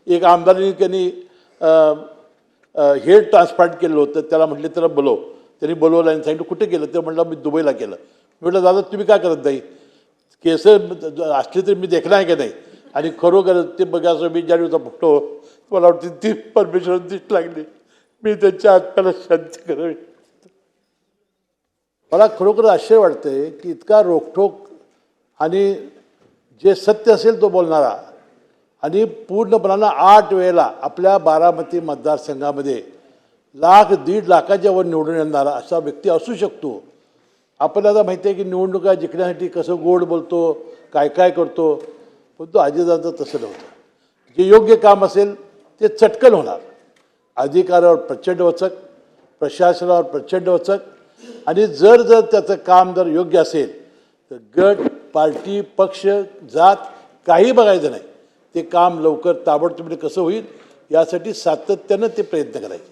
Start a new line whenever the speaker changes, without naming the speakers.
एक आमदारांनी त्यांनी हेड ट्रान्सप्लांट केलं होतं, त्याला म्हटले त्याला बोलव, त्यांनी बोलवलं आणि सांगितलं कुठे केलं, ते म्हटलं मी दुबईला केलं. मी म्हटलं दादा तुम्ही काय करत नाही, केस असले तरी मी देखला आहे का नाही, आणि खरोखर ते बघायचं मी ज्यावेळी होता फोटो मला वाटतं ती परमेश्वर दिसत लागली, मी त्यांच्या आत्म्याला शांती करावी. मला खरोखर आश्चर्य वाटतंय की इतका रोखठोक आणि जे सत्य असेल तो बोलणारा आणि पूर्णपणानं 8 वेळेला आपल्या बारामती मतदारसंघामध्ये 1,00,000-1.5 लाखाच्या वर निवडून येणारा असा व्यक्ती असू शकतो. आपल्याला माहिती आहे की निवडणुका जिंकण्यासाठी कसं गोड बोलतो, काय काय करतो, पण तो अजितदादा तसं नव्हतं. जे योग्य काम असेल ते चटकन होणार. अधिकारावर प्रचंड वचक, प्रशासनावर प्रचंड वचक, आणि जर त्याचं काम जर योग्य असेल तर गट, पार्टी, पक्ष, जात काही बघायचं नाही. ते काम लवकर ताबडतोब कसं होईल यासाठी सातत्यानं ते प्रयत्न करायचे.